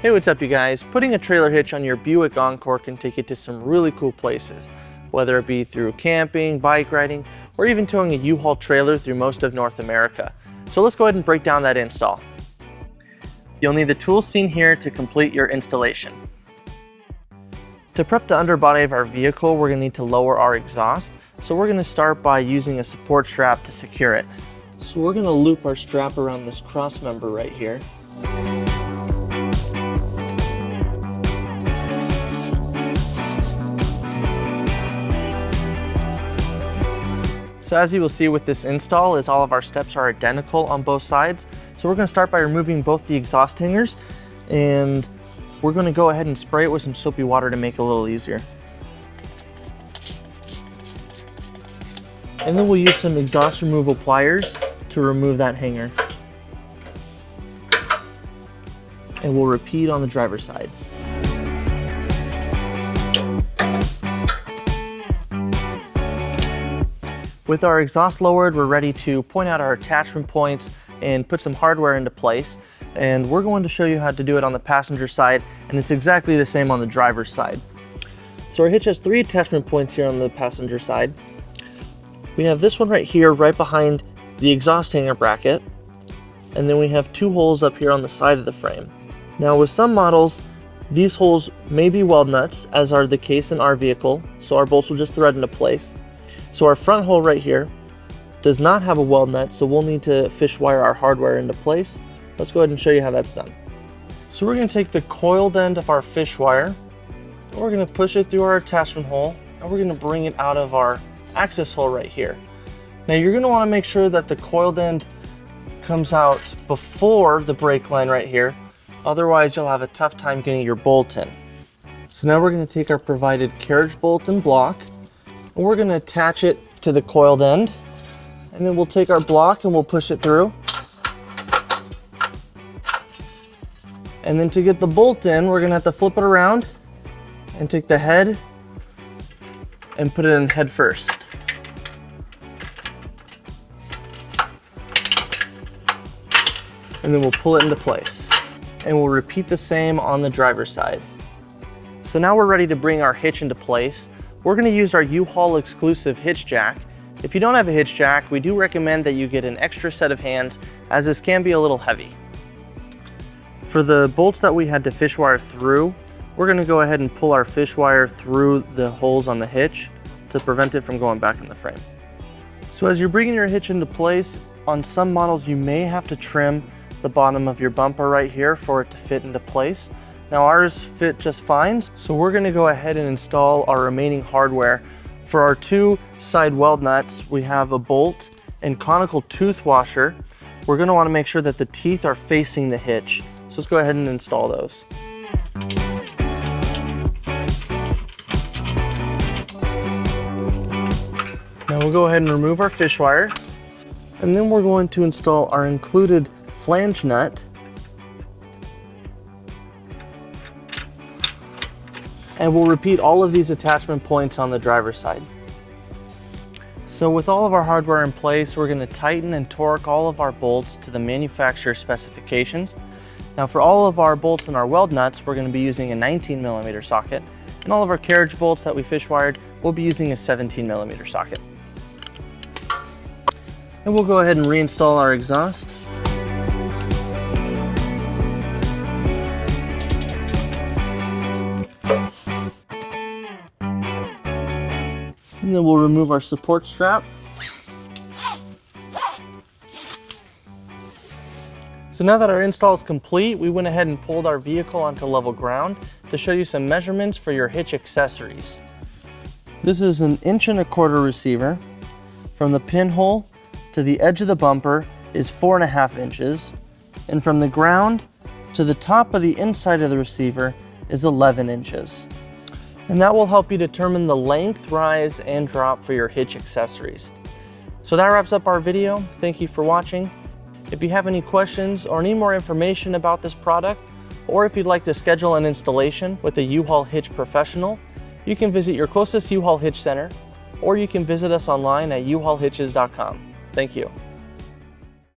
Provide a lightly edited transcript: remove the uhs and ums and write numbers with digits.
Hey, what's up you guys? Putting a trailer hitch on your Buick Encore can take you to some really cool places, whether it be through camping, bike riding, or even towing a U-Haul trailer through most of North America. So let's go ahead and break down that install. You'll need the tools seen here to complete your installation. To prep the underbody of our vehicle, we're going to need to lower our exhaust. So we're going to start by using a support strap to secure it. So we're going to loop our strap around this cross member right here. So as you will see with this install is all of our steps are identical on both sides. So we're going to start by removing both the exhaust hangers, and we're going to go ahead and spray it with some soapy water to make it a little easier. And then we'll use some exhaust removal pliers to remove that hanger. And we'll repeat on the driver's side. With our exhaust lowered, we're ready to point out our attachment points and put some hardware into place. And we're going to show you how to do it on the passenger side, and it's exactly the same on the driver's side. So our hitch has 3 attachment points here on the passenger side. We have this one right here, right behind the exhaust hanger bracket. And then we have 2 holes up here on the side of the frame. Now with some models, these holes may be weld nuts, as are the case in our vehicle, so our bolts will just thread into place. So our front hole right here does not have a weld nut, so we'll need to fish wire our hardware into place. Let's go ahead and show you how that's done. So we're going to take the coiled end of our fish wire, and we're going to push it through our attachment hole, and we're going to bring it out of our access hole right here. Now you're going to want to make sure that the coiled end comes out before the brake line right here, otherwise you'll have a tough time getting your bolt in. So now we're going to take our provided carriage bolt and block, and we're going to attach it to the coiled end, and then we'll take our block and we'll push it through. And then to get the bolt in, we're going to have to flip it around and take the head and put it in head first. And then we'll pull it into place. And we'll repeat the same on the driver's side. So now we're ready to bring our hitch into place. We're going to use our U-Haul exclusive hitch jack. If you don't have a hitch jack, we do recommend that you get an extra set of hands, as this can be a little heavy. For the bolts that we had to fish wire through, we're going to go ahead and pull our fish wire through the holes on the hitch to prevent it from going back in the frame. So as you're bringing your hitch into place, on some models you may have to trim the bottom of your bumper right here for it to fit into place. Now ours fit just fine, so we're going to go ahead and install our remaining hardware. For our 2 side weld nuts, we have a bolt and conical tooth washer. We're going to want to make sure that the teeth are facing the hitch. So let's go ahead and install those. Now we'll go ahead and remove our fish wire, and then we're going to install our included flange nut. And we'll repeat all of these attachment points on the driver's side. So with all of our hardware in place, we're going to tighten and torque all of our bolts to the manufacturer specifications. Now for all of our bolts and our weld nuts, we're going to be using a 19mm socket, and all of our carriage bolts that we fish wired, we'll be using a 17mm socket. And we'll go ahead and reinstall our exhaust. And then we'll remove our support strap. So now that our install is complete, we went ahead and pulled our vehicle onto level ground to show you some measurements for your hitch accessories. This is an 1.25" receiver. From the pinhole to the edge of the bumper is 4.5 inches. And from the ground to the top of the inside of the receiver is 11 inches. And that will help you determine the length, rise, and drop for your hitch accessories. So that wraps up our video. Thank you for watching. If you have any questions or need more information about this product, or if you'd like to schedule an installation with a U-Haul Hitch professional, you can visit your closest U-Haul Hitch center, or you can visit us online at uhaulhitches.com. Thank you.